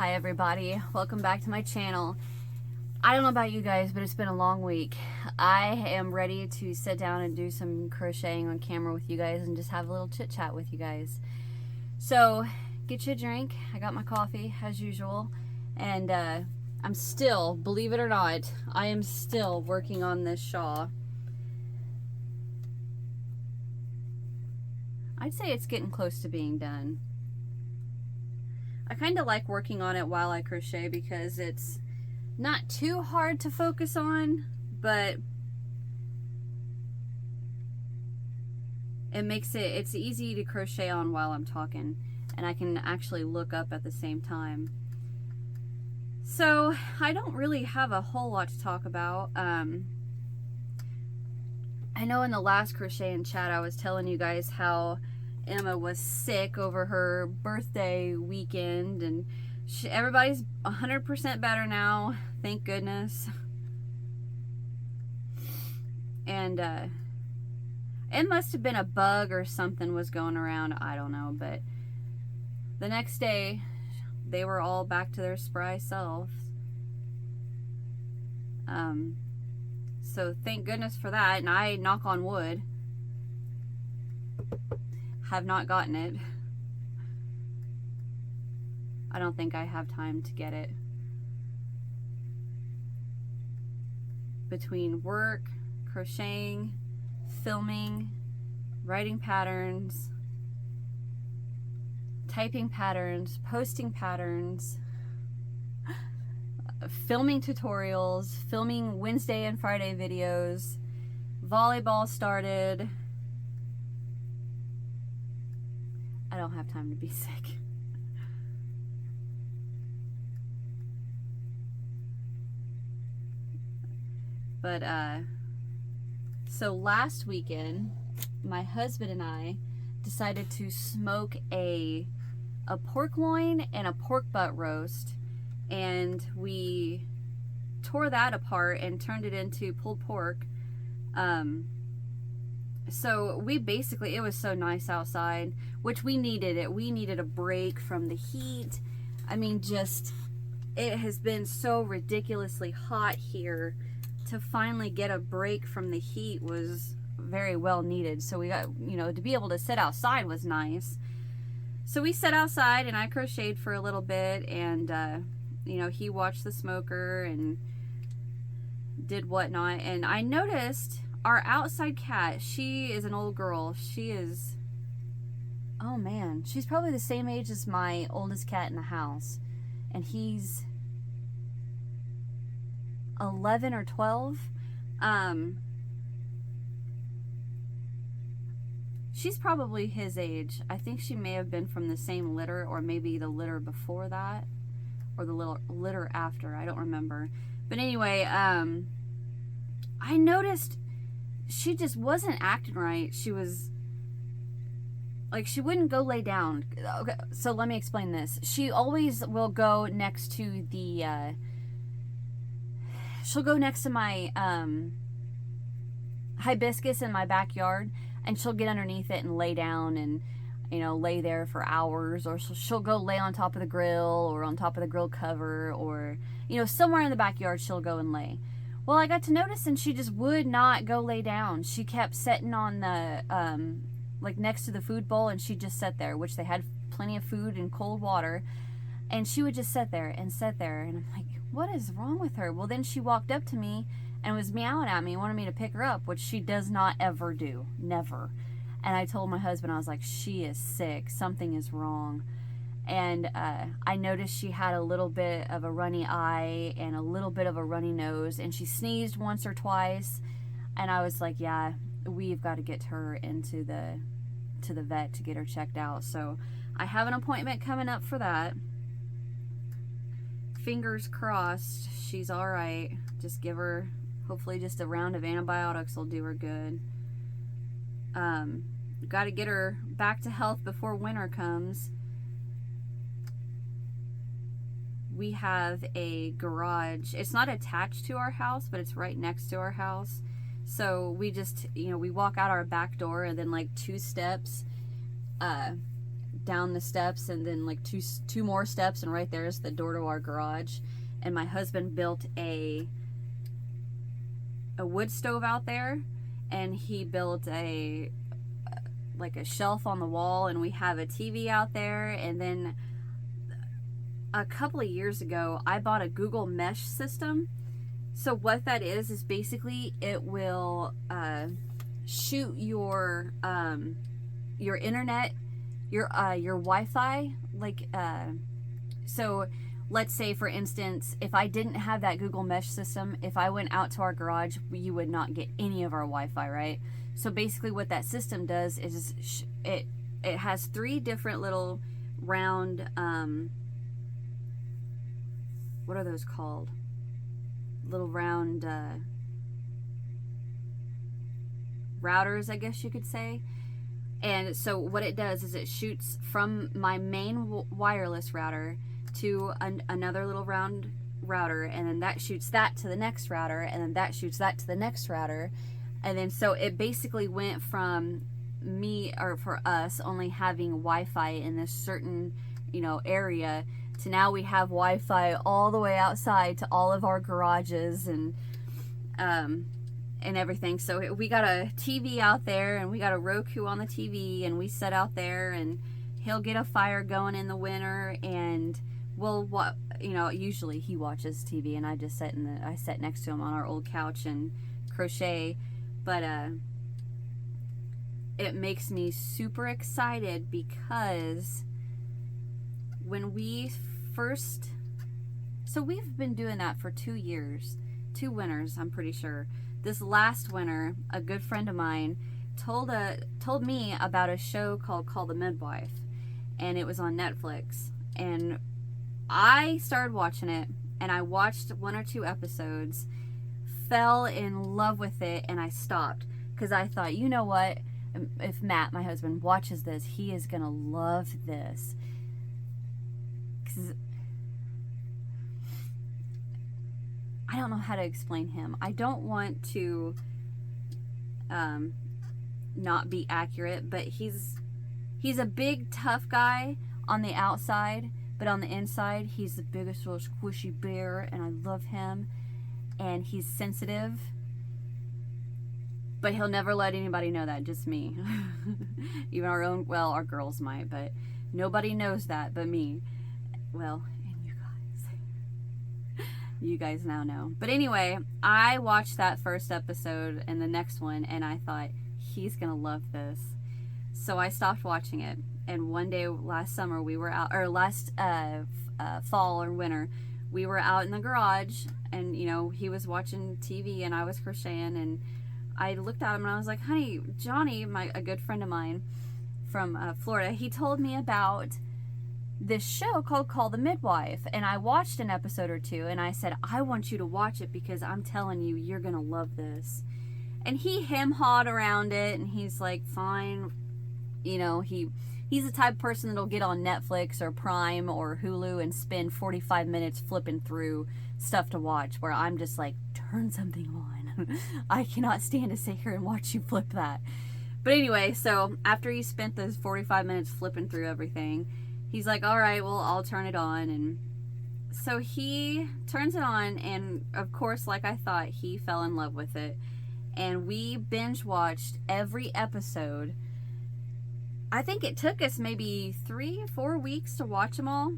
Hi everybody, welcome back to my channel. I don't know about you guys, but it's been a long week. I am ready to sit down and do some crocheting on camera with you guys and just have a little chit chat with you guys. So get you a drink. I got my coffee as usual, and I'm still, believe it or not, I am still working on this shawl. I'd say it's getting close to being done. I kind of like working on it while I crochet because it's not too hard to focus on, but it makes it's easy to crochet on while I'm talking, and I can actually look up at the same time. So I don't really have a whole lot to talk about. I know in the last crochet and chat I was telling you guys how Emma was sick over her birthday weekend, and everybody's 100% better now, thank goodness. And it must have been a bug or something was going around, I don't know, but the next day they were all back to their spry selves. So thank goodness for that, and I, knock on wood, have not gotten it. I don't think I have time to get it. Between work, crocheting, filming, writing patterns, typing patterns, posting patterns, filming tutorials, filming Wednesday and Friday videos, volleyball started. I don't have time to be sick. But so last weekend my husband and I decided to smoke a pork loin and a pork butt roast, and we tore that apart and turned it into pulled pork. So we basically, it was so nice outside, which we needed it. We needed a break from the heat. I mean, just, it has been so ridiculously hot here. To finally get a break from the heat was very well needed. So we got, you know, to be able to sit outside was nice. So we sat outside and I crocheted for a little bit, and you know, he watched the smoker and did whatnot. And I noticed our outside cat, she is an old girl. She is, oh man, she's probably the same age as my oldest cat in the house, and he's 11 or 12. She's probably his age. I think she may have been from the same litter, or maybe the litter before that, or the little litter after. I don't remember. But anyway, I noticed she just wasn't acting right. She was like, she wouldn't go lay down. Okay, so let me explain this. She always will go next to the she'll go next to my hibiscus in my backyard, and she'll get underneath it and lay down and, you know, lay there for hours. Or she'll go lay on top of the grill, or on top of the grill cover, or, you know, somewhere in the backyard she'll go and lay. Well, I got to notice, and she just would not go lay down. She kept sitting on the like next to the food bowl, and she'd just sit there, which they had plenty of food and cold water, and she would just sit there and sit there, and I'm like, what is wrong with her? Well, then she walked up to me and was meowing at me, wanted me to pick her up, which she does not ever do, never. And I told my husband, I was like, she is sick, something is wrong. And I noticed she had a little bit of a runny eye and a little bit of a runny nose, and she sneezed once or twice, and I was like, yeah, we've got to get her into the vet to get her checked out. So I have an appointment coming up for that. Fingers crossed she's all right. Just give her, hopefully just a round of antibiotics will do her good. Got to get her back to health before winter comes. We have a garage. It's not attached to our house, but it's right next to our house. So we just, you know, we walk out our back door, and then like 2 steps down the steps and then like two more steps, and right there's the door to our garage. And my husband built a wood stove out there, and he built like a shelf on the wall, and we have a TV out there. And then a couple of years ago I bought a Google Mesh system. So what that is basically it will shoot your internet, your Wi-Fi, like so let's say, for instance, if I didn't have that Google Mesh system, if I went out to our garage, you would not get any of our Wi-Fi, right? So basically what that system does is it has 3 different little round, what are those called? Little round routers, I guess you could say. And so what it does is it shoots from my main wireless router to another little round router, and then that shoots that to the next router, and then that shoots that to the next router. And then so it basically went from me, or for us, only having Wi-Fi in this certain, area, to now we have Wi-Fi all the way outside to all of our garages and everything. So we got a TV out there, and we got a Roku on the TV, and we sit out there, and he'll get a fire going in the winter, and usually he watches TV, and I just sit next to him on our old couch and crochet. But it makes me super excited because when we first, so we've been doing that for 2 years, 2 winters, I'm pretty sure. This last winter, a good friend of mine told me about a show called The Midwife, and it was on Netflix. And I started watching it, and I watched 1 or 2 episodes, fell in love with it, and I stopped because I thought, you know what, if Matt, my husband, watches this, he is gonna love this. 'Cause I don't know how to explain him. I don't want to not be accurate, but he's a big tough guy on the outside, but on the inside he's the biggest little squishy bear, and I love him. And he's sensitive, but he'll never let anybody know that, just me. Even our girls might, but nobody knows that but me. Well, and you guys. You guys now know. But anyway, I watched that first episode and the next one, and I thought, he's gonna love this. So I stopped watching it. And one day last summer, we were out, or last fall or winter, we were out in the garage, and he was watching TV and I was crocheting, and I looked at him and I was like, honey, Johnny, a good friend of mine from Florida, he told me about this show called The Midwife, and I watched an episode or 2, and I said, I want you to watch it because I'm telling you, you're gonna love this. And he hem-hawed around it, and he's like, fine. He's the type of person that'll get on Netflix or Prime or Hulu and spend 45 minutes flipping through stuff to watch, where I'm just like, turn something on. I cannot stand to sit here and watch you flip that. But anyway, so after he spent those 45 minutes flipping through everything, he's like, all right, well, I'll turn it on. And so he turns it on, and of course, like I thought, he fell in love with it. And we binge watched every episode. I think it took us maybe 3-4 weeks to watch them all.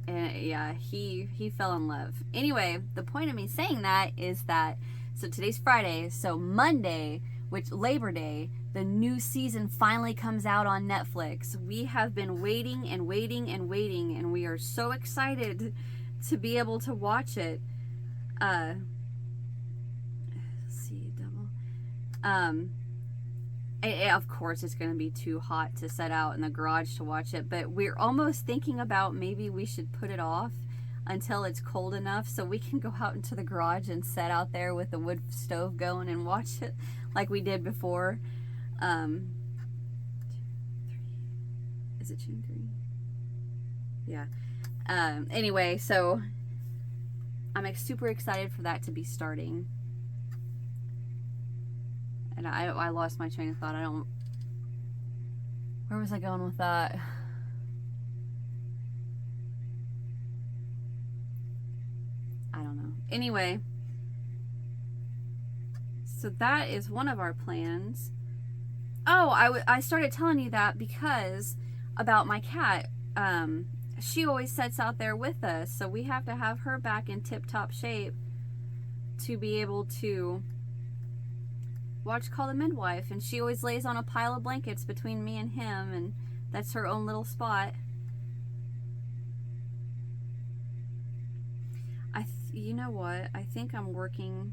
And yeah, he fell in love. Anyway, the point of me saying that is that, so today's Friday, so Monday, which Labor Day, the new season finally comes out on Netflix. We have been waiting and waiting and waiting, and we are so excited to be able to watch it. Let's see, of course, it's going to be too hot to set out in the garage to watch it, but we're almost thinking about maybe we should put it off until it's cold enough so we can go out into the garage and sit out there with the wood stove going and watch it like we did before. Is it June 3? Yeah. Anyway, so I'm super excited for that to be starting. And I lost my train of thought. Where was I going with that? I don't know. Anyway, so that is one of our plans. Oh, I started telling you that because about my cat. She always sits out there with us, so we have to have her back in tip-top shape to be able to watch Call the Midwife, and she always lays on a pile of blankets between me and him, and that's her own little spot. You know what? I think I'm working.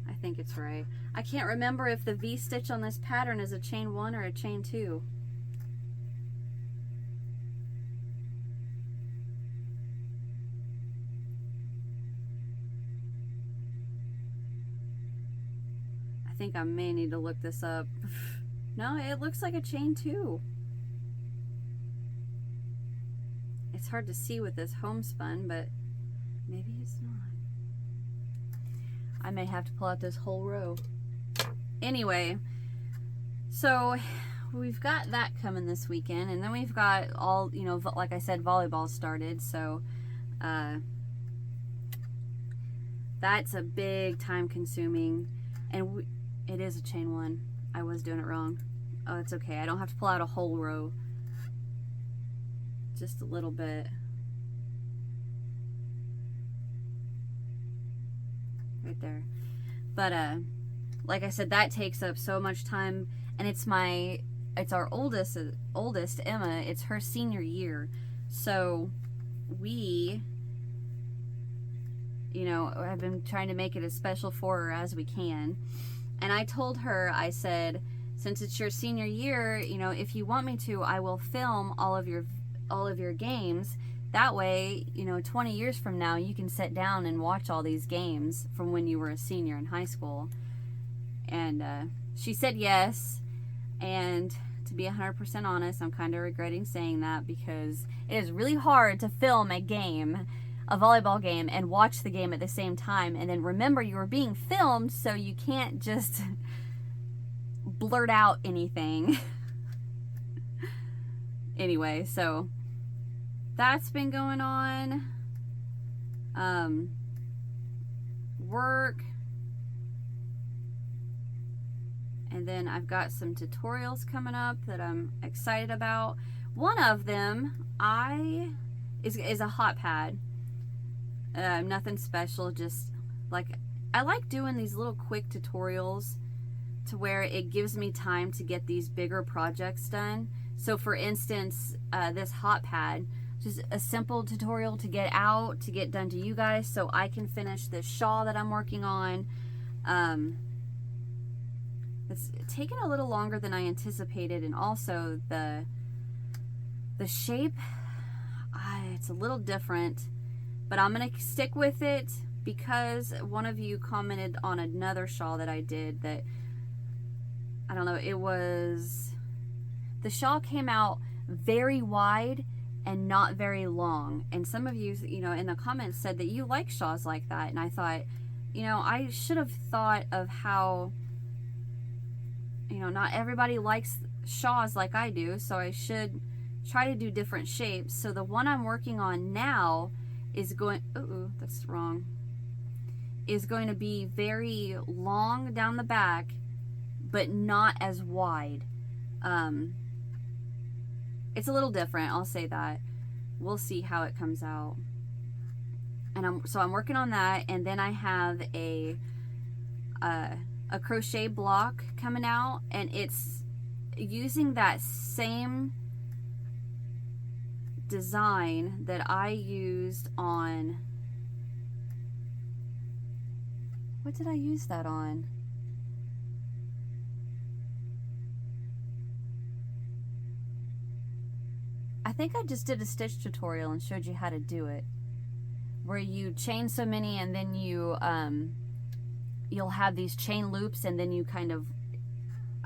I think it's right. I can't remember if the V-stitch on this pattern is a chain 1 or a chain 2. I think I may need to look this up. No, it looks like a chain 2. It's hard to see with this homespun, but maybe it's not. I may have to pull out this whole row. Anyway, so we've got that coming this weekend, and then we've got all, you know, like I said, volleyball started, so that's a big time consuming, and it is a chain 1. I was doing it wrong. Oh, it's okay. I don't have to pull out a whole row. Just a little bit. Right there. But like I said, that takes up so much time, and it's our oldest Emma. It's her senior year, so we, you know, have been trying to make it as special for her as we can. And I told her, I said, since it's your senior year, you know, if you want me to, I will film all of your games. That way, you know, 20 years from now, you can sit down and watch all these games from when you were a senior in high school. And she said yes. And to be 100% honest, I'm kind of regretting saying that, because it is really hard to film a volleyball game, and watch the game at the same time. And then remember you were being filmed, so you can't just blurt out anything. Anyway, so that's been going on. Work. And then I've got some tutorials coming up that I'm excited about. One of them is a hot pad. Nothing special, just like, I like doing these little quick tutorials to where it gives me time to get these bigger projects done. So for instance, this hot pad, just a simple tutorial to get done to you guys, so I can finish this shawl that I'm working on. It's taken a little longer than I anticipated, and also the shape, it's a little different, but I'm gonna stick with it because one of you commented on another shawl that I did that, I don't know, the shawl came out very wide and not very long, and some of you, you know, in the comments said that you like shawls like that, and I thought, you know, I should have thought of how, you know, not everybody likes shawls like I do, so I should try to do different shapes. So the one I'm working on now is going, that's wrong, is going to be very long down the back, but not as wide. It's a little different, I'll say that. We'll see how it comes out. And I'm working on that, and then I have a crochet block coming out, and it's using that same design that I used on, what did I use that on? I think I just did a stitch tutorial and showed you how to do it, where you chain so many, and then you you'll have these chain loops, and then you kind of,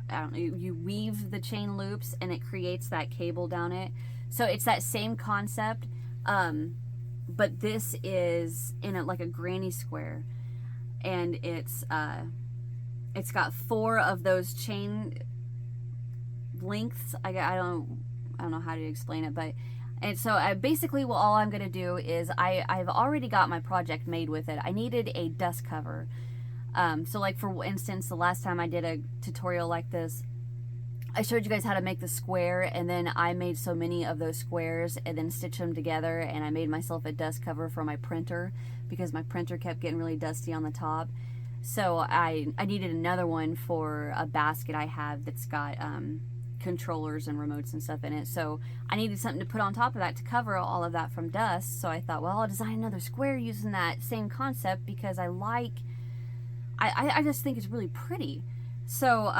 I don't know, you weave the chain loops and it creates that cable down it. So it's that same concept, but this is in like a granny square, and it's it's got 4 of those chain lengths. I don't know how to explain it, but and so I basically, well, all I'm gonna do is I've already got my project made with it. I needed a dust cover. So like for instance, the last time I did a tutorial like this, I showed you guys how to make the square, and then I made so many of those squares and then stitched them together, and I made myself a dust cover for my printer because my printer kept getting really dusty on the top. So I needed another one for a basket I have that's got controllers and remotes and stuff in it. So I needed something to put on top of that to cover all of that from dust. So I thought, well, I'll design another square using that same concept because I just think it's really pretty. So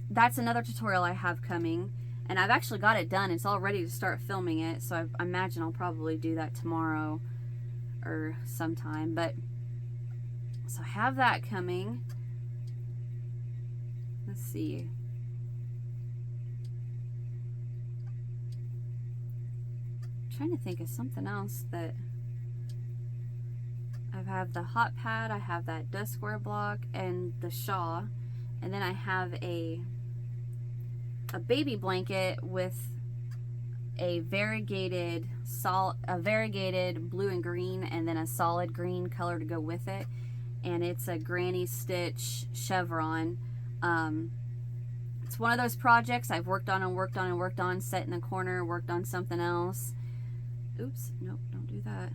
that's another tutorial I have coming, and I've actually got it done. It's all ready to start filming it, so I imagine I'll probably do that tomorrow or sometime. But so I have that coming. Let's see. I'm trying to think of something else that I have. The hot pad, I have that dust square block and the shawl, and then I have a baby blanket with a variegated blue and green, and then a solid green color to go with it, and it's a granny stitch chevron. It's one of those projects I've worked on and worked on and worked on, set in the corner, worked on something else. Oops, nope, don't do that.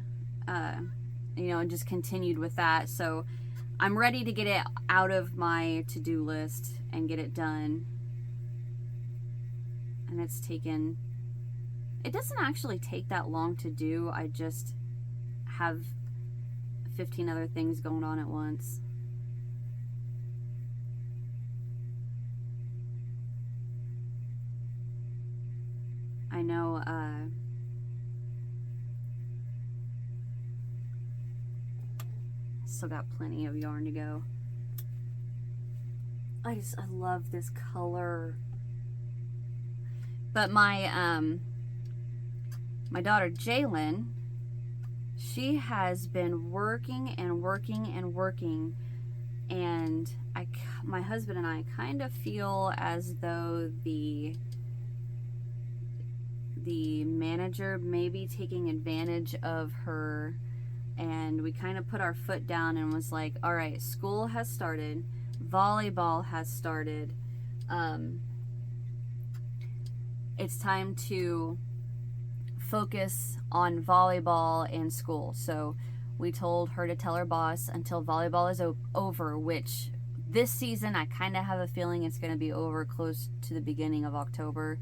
You know, and just continued with that. So I'm ready to get it out of my to-do list and get it done. And it's taken, it doesn't actually take that long to do. I just have 15 other things going on at once. I know, still got plenty of yarn to go. I love this color. But my daughter Jaylin, she has been working and working and working, and my husband and I kind of feel as though the manager may be taking advantage of her, and we kind of put our foot down and was like, all right, school has started, volleyball has started, it's time to focus on volleyball and school. So we told her to tell her boss until volleyball is over, which this season I kind of have a feeling it's going to be over close to the beginning of October.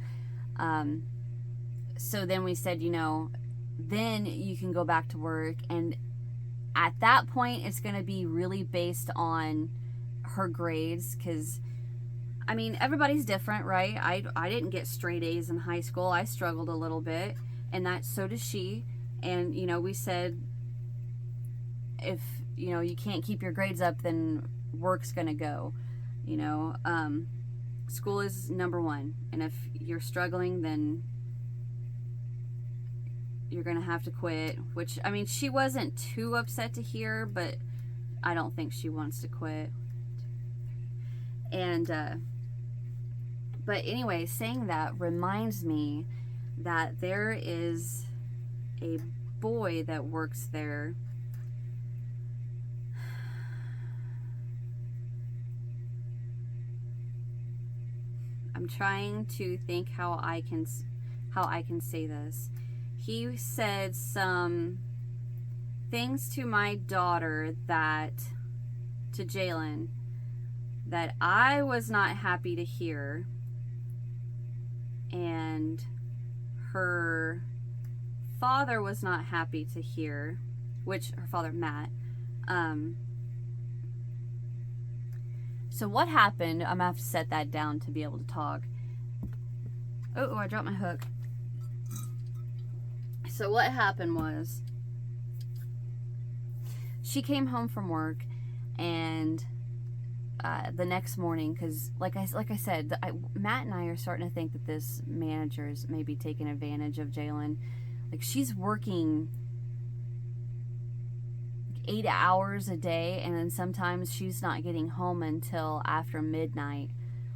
So then we said, you know, then you can go back to work, and at that point it's going to be really based on her grades, because I mean, everybody's different, right? I didn't get straight A's in high school. I struggled a little bit, and so does she. And, you know, we said, if, you know, you can't keep your grades up, then work's gonna go. You know, school is number one. And if you're struggling, then you're gonna have to quit. Which, I mean, she wasn't too upset to hear, but I don't think she wants to quit. And, but anyway, saying that reminds me that there is a boy that works there. I'm trying to think how I can say this. He said some things to my daughter to Jaylin, that I was not happy to hear, and her father was not happy to hear, which her father, Matt. So what happened, I'm gonna have to set that down to be able to talk. Oh, I dropped my hook. So what happened was, she came home from work, and the next morning, because like I said, Matt and I are starting to think that this manager is maybe taking advantage of Jaylin. Like, she's working 8 hours a day, and then sometimes she's not getting home until after midnight,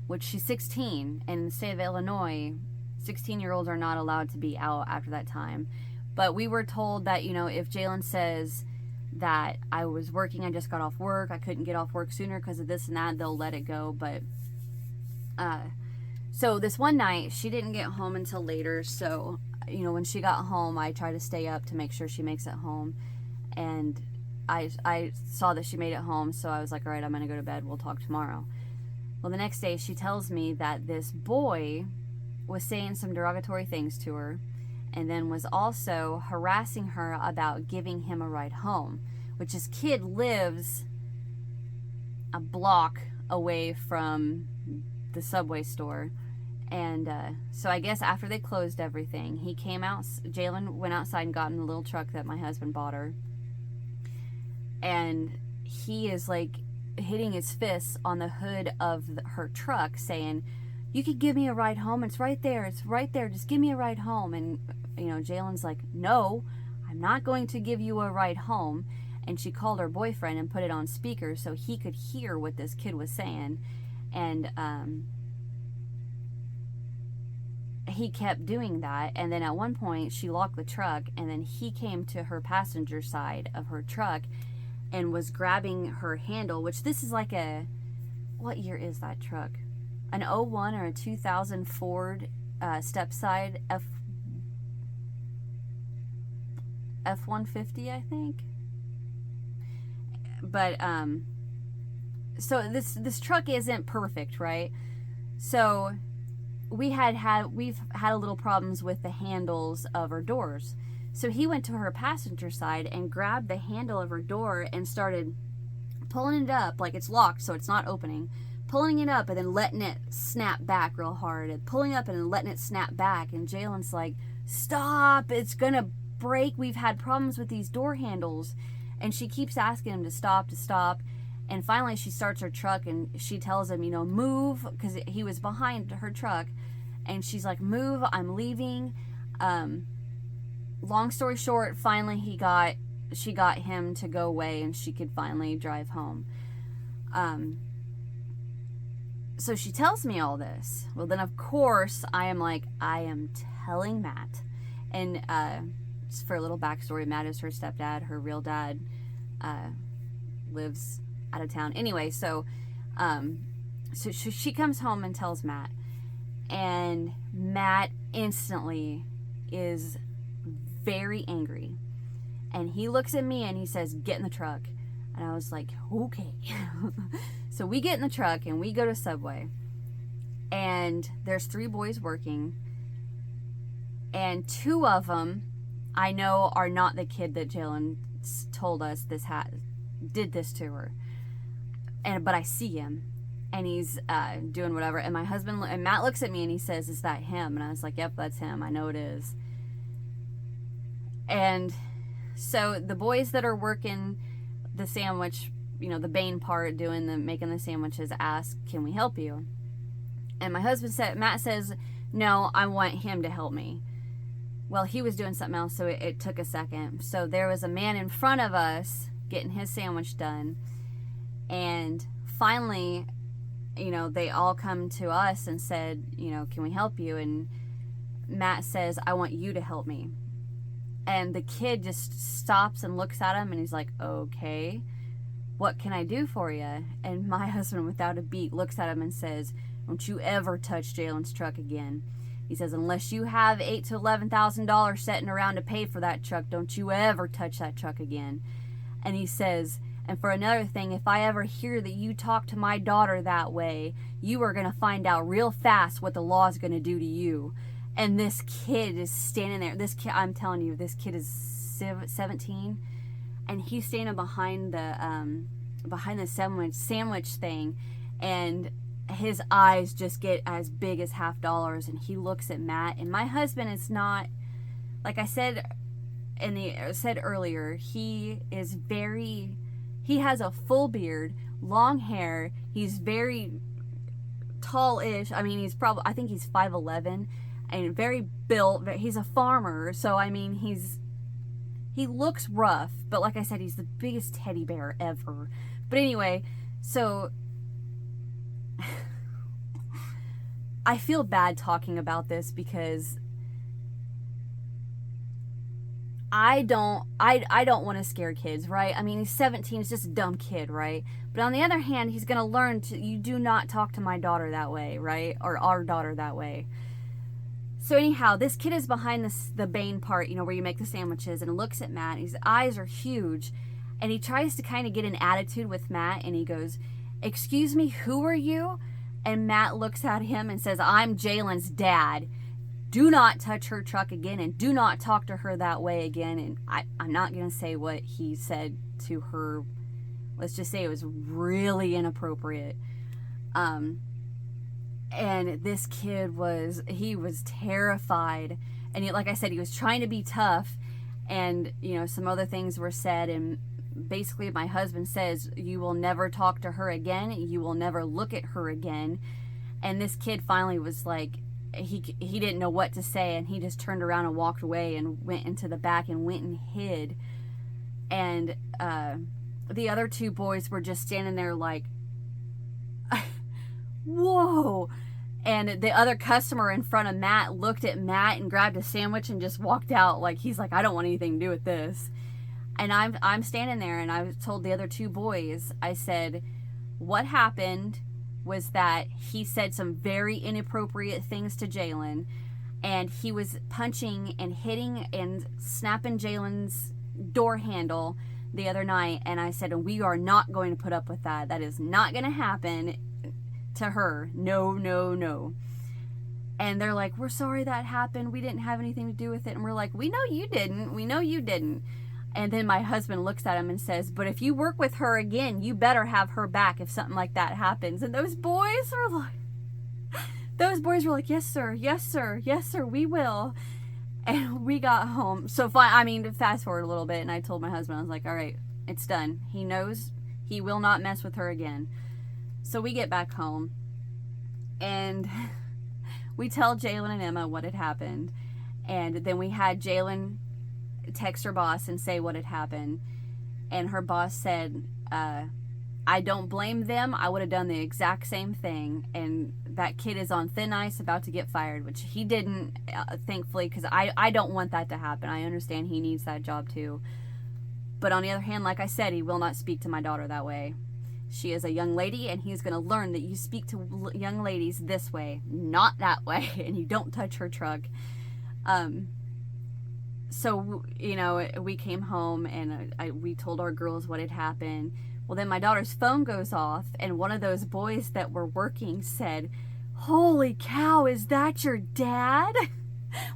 which she's 16, and in the state of Illinois, 16-year-olds are not allowed to be out after that time. But we were told that, you know, if Jalen says that I was working, I just got off work, I couldn't get off work sooner because of this and that, they'll let it go. But so this one night she didn't get home until later, so you know, when she got home, I tried to stay up to make sure she makes it home, and I saw that she made it home, so I was like, all right, I'm gonna go to bed, we'll talk tomorrow. Well, the next day she tells me that this boy was saying some derogatory things to her, and then was also harassing her about giving him a ride home, which this kid lives a block away from the Subway store. And so I guess after they closed everything, he came out, Jalen went outside and got in the little truck that my husband bought her, and he is like hitting his fists on the hood of her truck saying, you could give me a ride home, it's right there, just give me a ride home. And you know, Jalen's like, no, I'm not going to give you a ride home. And she called her boyfriend and put it on speaker so he could hear what this kid was saying. And he kept doing that, and then at one point she locked the truck, and then he came to her passenger side of her truck and was grabbing her handle, which this is like a, what year is that truck? An '01 or a 2000 Ford step-side F-150, I think. But so this truck isn't perfect, right? So we've had a little problems with the handles of her doors. So he went to her passenger side and grabbed the handle of her door and started pulling it up, like it's locked so it's not opening, pulling it up and then letting it snap back real hard, and pulling up and then letting it snap back. And Jalen's like, stop, it's gonna break, we've had problems with these door handles. And she keeps asking him to stop. And finally she starts her truck and she tells him, you know, move, because he was behind her truck. And she's like, move, I'm leaving. Long story short, finally she got him to go away and she could finally drive home. So she tells me all this. Well, then of course I am telling Matt. And just for a little backstory, Matt is her stepdad. Her real dad lives out of town. Anyway, so she comes home and tells Matt, and Matt instantly is very angry, and he looks at me and he says, get in the truck. And I was like, okay. So we get in the truck and we go to Subway, and there's 3 boys working, and 2 of them I know are not the kid that Jalen told us did this to her. But I see him, and he's doing whatever. And my husband and Matt looks at me and he says, "Is that him?" And I was like, "Yep, that's him. I know it is." And so the boys that are working the sandwich, you know, the Bane part, making the sandwiches, ask, "Can we help you?" And Matt says, "No, I want him to help me." Well, he was doing something else, so it took a second. So there was a man in front of us getting his sandwich done. And finally, you know, they all come to us and said, you know, "Can we help you?" And Matt says, "I want you to help me." And the kid just stops and looks at him and he's like, "Okay, what can I do for you?" And my husband, without a beat, looks at him and says, "Don't you ever touch Jalen's truck again." He says, "Unless you have $8,000 to $11,000 sitting around to pay for that truck, don't you ever touch that truck again." And he says, "And for another thing, if I ever hear that you talk to my daughter that way, you are going to find out real fast what the law is going to do to you." And this kid is standing there. This kid, I'm telling you, this kid is 17, and he's standing behind the sandwich thing, and his eyes just get as big as $50, and he looks at Matt. And my husband is not, like I said earlier, he has a full beard, long hair, he's very tall-ish. I mean, I think he's 5'11", and very built. He's a farmer, so I mean, He looks rough, but like I said, he's the biggest teddy bear ever. But anyway, so I feel bad talking about this because I don't want to scare kids, right? I mean, he's 17, he's just a dumb kid, right? But on the other hand, he's going to learn you do not talk to my daughter that way, right? Or our daughter that way. So anyhow, this kid is behind the Bane part, you know, where you make the sandwiches, and looks at Matt. His eyes are huge, and he tries to kind of get an attitude with Matt, and he goes, "Excuse me, who are you?" And Matt looks at him and says, "I'm Jalen's dad. Do not touch her truck again, and do not talk to her that way again." And I'm not going to say what he said to her. Let's just say it was really inappropriate. And this kid was terrified. And like I said, he was trying to be tough. And, you know, some other things were said. And basically my husband says, "You will never talk to her again. You will never look at her again." And this kid finally was like, he didn't know what to say. And he just turned around and walked away and went into the back and went and hid. And the other two boys were just standing there like, whoa. And the other customer in front of Matt looked at Matt and grabbed a sandwich and just walked out. Like, he's like, "I don't want anything to do with this." And I'm standing there, and I told the other two boys, I said, what happened was that he said some very inappropriate things to Jalen, and he was punching and hitting and snapping Jalen's door handle the other night. And I said, "And we are not going to put up with that. That is not going to happen to her. No, no, no." And they're like, "We're sorry that happened. We didn't have anything to do with it." And we're like, "We know you didn't. We know you didn't." And then my husband looks at him and says, "But if you work with her again, you better have her back if something like that happens." And those boys were like, "Yes, sir. Yes, sir. Yes, sir. We will." And we got home. So fast forward a little bit, and I told my husband, I was like, "All right, it's done. He knows he will not mess with her again." So we get back home, and we tell Jalen and Emma what had happened. And then we had Jalen text her boss and say what had happened. And her boss said, "I don't blame them. I would have done the exact same thing. And that kid is on thin ice about to get fired," which he didn't, thankfully, because I don't want that to happen. I understand he needs that job too. But on the other hand, like I said, he will not speak to my daughter that way. She is a young lady, and he's going to learn that you speak to young ladies this way, not that way, and you don't touch her truck. So, you know, we came home, and we told our girls what had happened. Well, then my daughter's phone goes off, and one of those boys that were working said, "Holy cow, is that your dad?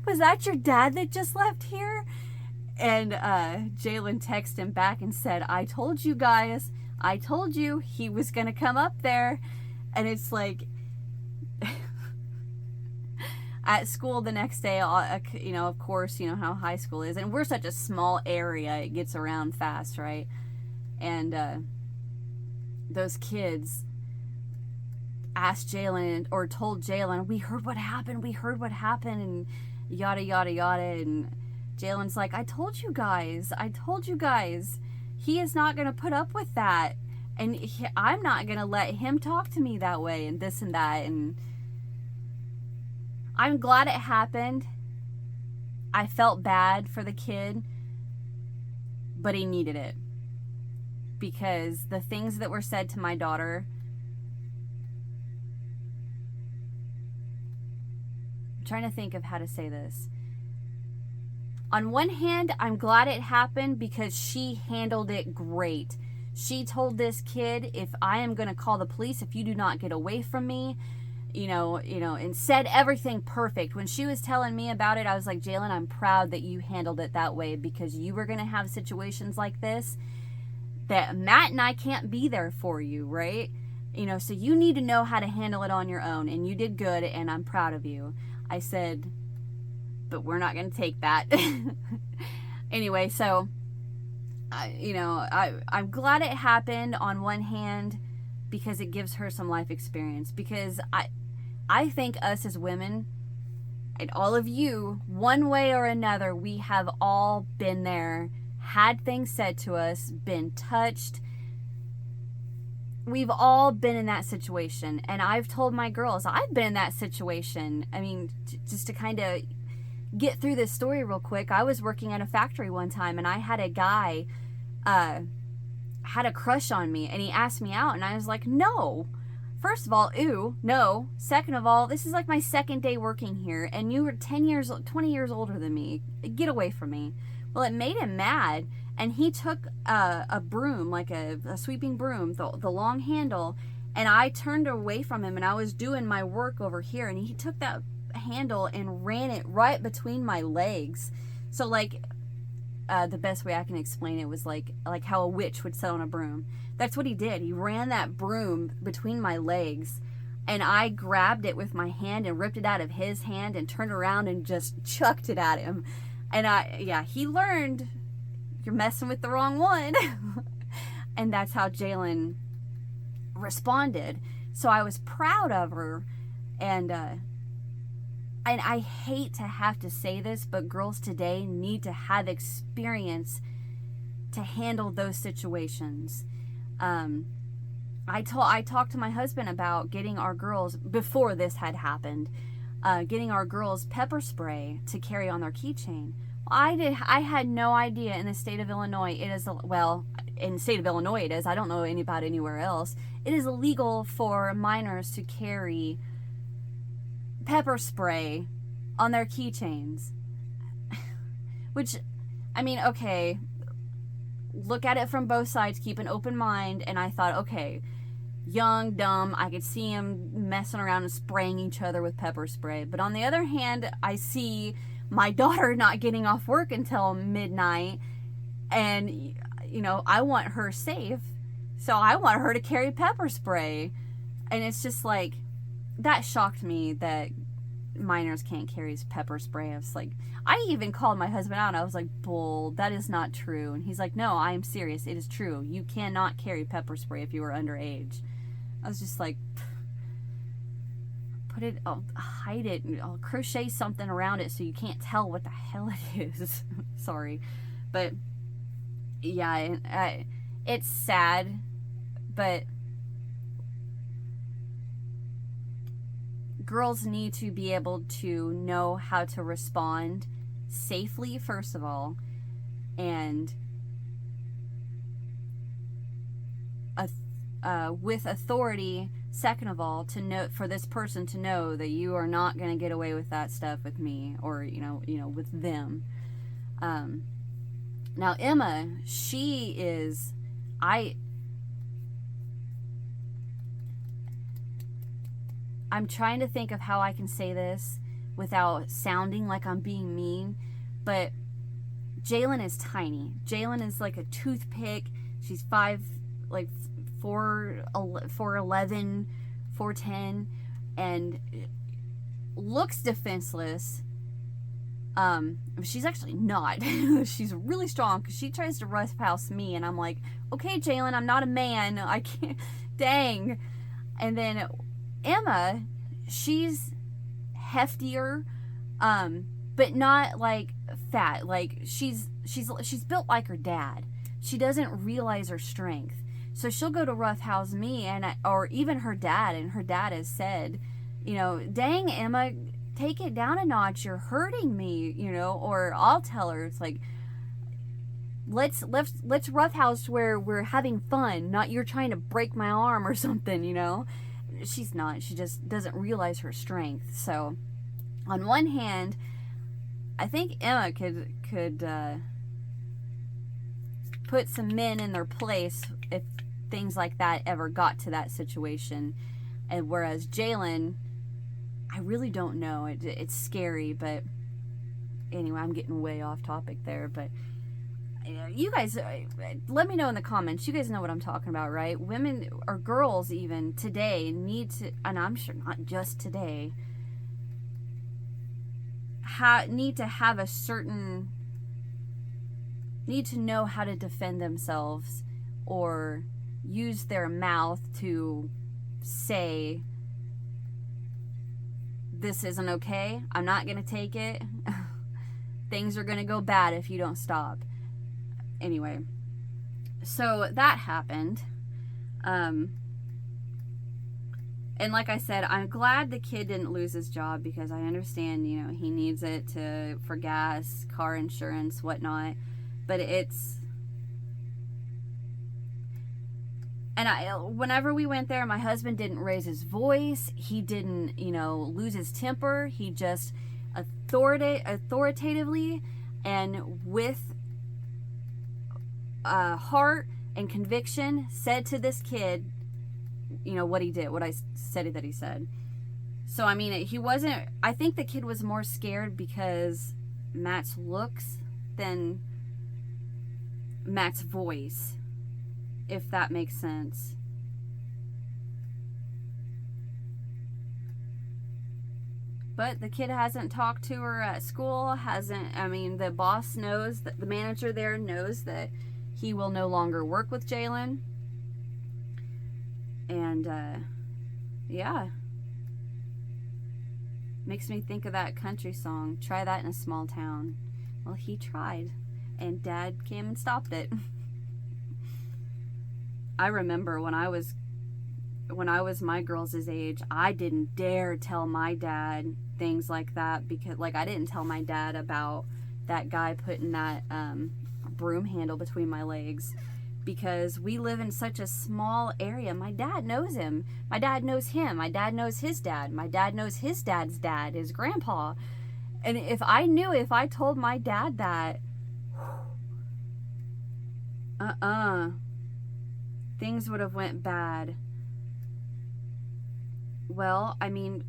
Was that your dad that just left here?" And Jalen texted him back and said, "I told you guys. I told you he was going to come up there." And it's like, at school the next day, you know, of course, you know how high school is. And we're such a small area, it gets around fast, right? And those kids asked Jalen, or told Jalen, "We heard what happened. We heard what happened," and yada, yada, yada. And Jalen's like, I told you guys. He is not going to put up with that. And I'm not going to let him talk to me that way, and this and that. And I'm glad it happened. I felt bad for the kid, but he needed it. Because the things that were said to my daughter, I'm trying to think of how to say this. On one hand, I'm glad it happened because she handled it great. She told this kid, "If I am going to call the police if you do not get away from me," you know, and said everything perfect. When she was telling me about it, I was like, "Jalen, I'm proud that you handled it that way, because you were going to have situations like this that Matt and I can't be there for you, right? You know, so you need to know how to handle it on your own, and you did good, and I'm proud of you." I said, "But we're not going to take that." Anyway, so, I'm glad it happened on one hand, because it gives her some life experience. Because I think us as women, and all of you, one way or another, we have all been there had things said to us, been touched. We've all been in that situation. And I've told my girls, I've been in that situation. I mean, just to kind of get through this story real quick, I was working at a factory one time, and I had a guy had a crush on me, and he asked me out, and I was like, no. First of all, ew, no. Second of all, this is like my second day working here, and you were 20 years older than me. Get away from me. Well, it made him mad, and he took a broom, like a sweeping broom, the long handle, and I turned away from him, and I was doing my work over here, and he took that handle and ran it right between my legs. So like the best way I can explain it was like how a witch would sit on a broom. That's what he did. He ran that broom between my legs, and I grabbed it with my hand and ripped it out of his hand and turned around and just chucked it at him. And he learned, you're messing with the wrong one. And that's how Jalen responded. So I was proud of her, and I hate to have to say this, but girls today need to have experience to handle those situations. I talked to my husband about getting our girls, before this had happened, getting our girls pepper spray to carry on their keychain. I had no idea in the state of Illinois it is, well, in the state of Illinois it is, I don't know about anywhere else, it is illegal for minors to carry pepper spray on their keychains. Which, I mean, okay, look at it from both sides, keep an open mind. And I thought, okay, young, dumb, I could see him messing around and spraying each other with pepper spray. But on the other hand, I see my daughter not getting off work until midnight, and you know, I want her safe, so I want her to carry pepper spray. And it's just like, that shocked me that minors can't carry pepper spray. I was like, I even called my husband out, and I was like, bull, that is not true. And he's like, no, I am serious, it is true. You cannot carry pepper spray if you are underage. I was just like, put it, I'll hide it, I'll crochet something around it so you can't tell what the hell it is. Sorry. But yeah, it's sad, but girls need to be able to know how to respond safely, first of all, and with authority, second of all, to know, for this person to know that you are not going to get away with that stuff with me, or you know with them. Now Emma, she is, I'm trying to think of how I can say this without sounding like I'm being mean, but Jalen is tiny. Jalen is like a toothpick. She's 4'11", 4'10", and looks defenseless. She's actually not. She's really strong, because she tries to roughhouse me, and I'm like, okay, Jalen, I'm not a man. I can't. Dang. And then Emma, she's heftier, but not like fat. Like she's built like her dad. She doesn't realize her strength, so she'll go to roughhouse me, or even her dad. And her dad has said, dang, Emma, take it down a notch. You're hurting me, Or I'll tell her, it's like, let's roughhouse where we're having fun, not you're trying to break my arm or something, She's not. She just doesn't realize her strength. So, on one hand, I think Emma could put some men in their place if things like that ever got to that situation. And whereas Jalen, I really don't know. It's scary, but anyway, I'm getting way off topic there. But you guys, let me know in the comments. You guys know what I'm talking about, right? Women, or girls even, today need to, and I'm sure not just today, need to have a certain, need to know how to defend themselves, or use their mouth to say, this isn't okay, I'm not going to take it, things are going to go bad if you don't stop. anyway, so that happened. And like I said, I'm glad the kid didn't lose his job, because I understand, you know, he needs it for gas, car insurance, whatnot. But whenever we went there, my husband didn't raise his voice. He didn't, you know, lose his temper. He just authoritatively and with heart and conviction said to this kid, you know, what he did, what I said that he said. So, I mean, I think the kid was more scared because Matt's looks than Matt's voice, if that makes sense. But the kid hasn't talked to her at school, the boss knows, that the manager there knows that he will no longer work with Jalen. And, yeah. Makes me think of that country song, Try That in a Small Town. Well, he tried, and Dad came and stopped it. I remember when I was my girls' age, I didn't dare tell my dad things like that, because, like, I didn't tell my dad about that guy putting that broom handle between my legs, because we live in such a small area. My dad knows him. My dad knows him. My dad knows his dad. My dad knows his dad's dad, his grandpa. And if I told my dad that, things would have went bad. Well, I mean,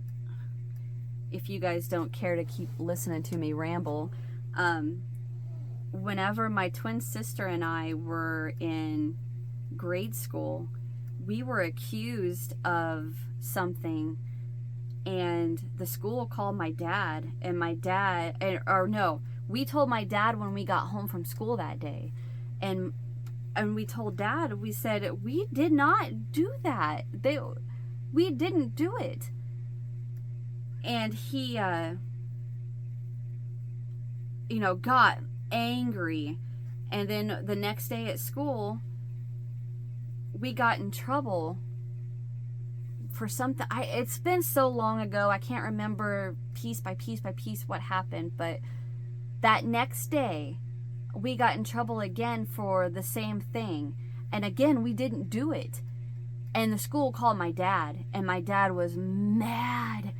if you guys don't care to keep listening to me ramble, whenever my twin sister and I were in grade school, we were accused of something, and the school called my dad, and we told my dad when we got home from school that day, and we told Dad, we said, we did not do that. We didn't do it. And he, got angry. And then the next day at school, we got in trouble for something. It's been so long ago, I can't remember piece by piece by piece what happened. But that next day, we got in trouble again for the same thing. And again, we didn't do it. And the school called my dad, and my dad was mad.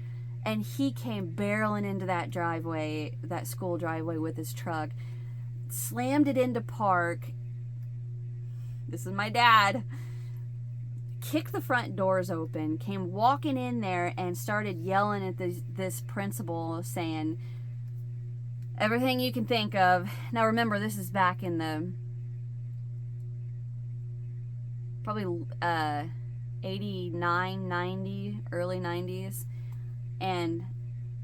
And he came barreling into that school driveway with his truck, slammed it into park. This is my dad. Kicked the front doors open, came walking in there, and started yelling at this principal, saying everything you can think of. Now remember, this is back in the probably 89, 90, early 90s. And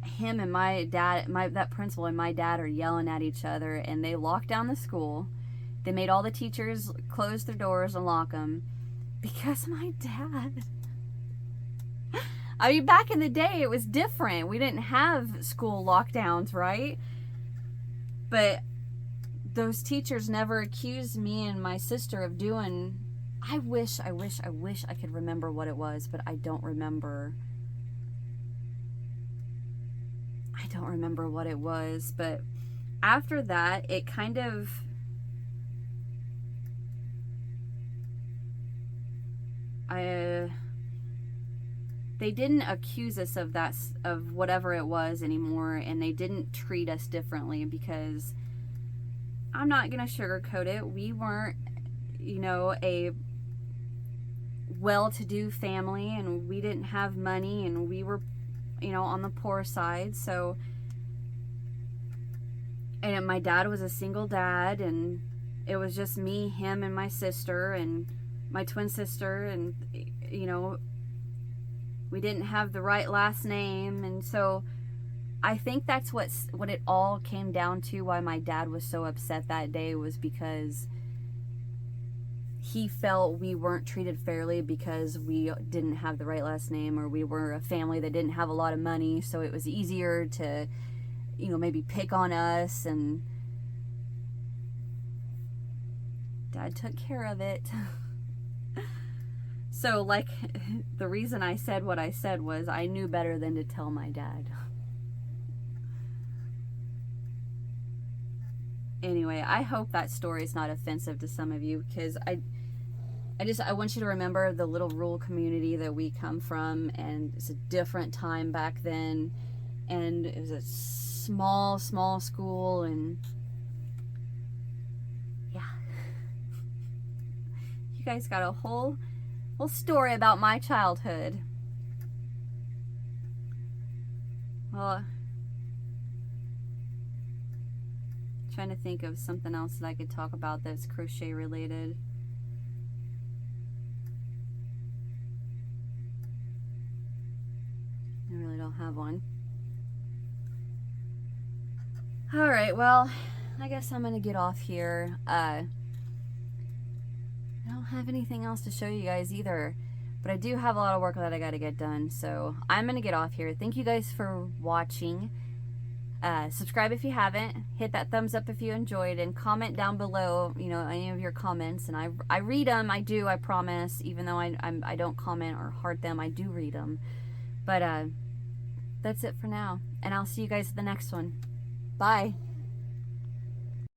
him and my dad, that principal and my dad are yelling at each other, and they locked down the school. They made all the teachers close their doors and lock them because my dad. I mean, back in the day, it was different. We didn't have school lockdowns, right? But those teachers never accused me and my sister of doing. I wish I could remember what it was, but I don't remember. I don't remember what it was, but after that, it kind of, they didn't accuse us of whatever it was anymore, and they didn't treat us differently, because I'm not gonna sugarcoat it. We weren't, a well-to-do family, and we didn't have money, and we were on the poor side. So, and my dad was a single dad, and it was just me, him, and my sister, and my twin sister, and we didn't have the right last name. And so I think that's what it all came down to, why my dad was so upset that day, was because he felt we weren't treated fairly because we didn't have the right last name, or we were a family that didn't have a lot of money, so it was easier to, maybe pick on us. And Dad took care of it. So, like, the reason I said what I said was I knew better than to tell my dad. Anyway, I hope that story is not offensive to some of you, because I want you to remember the little rural community that we come from, and it's a different time back then, and it was a small school, and yeah. You guys got a whole story about my childhood. Well, trying to think of something else that I could talk about that's crochet related. I really don't have one. Alright, well, I guess I'm gonna get off here. I don't have anything else to show you guys either, but I do have a lot of work that I gotta get done, so I'm gonna get off here. Thank you guys for watching. Subscribe if you haven't, hit that thumbs up if you enjoyed, and comment down below, you know, any of your comments, and I read them. I promise, even though I don't comment or heart them, I do read them. But that's it for now, and I'll see you guys at the next one. Bye.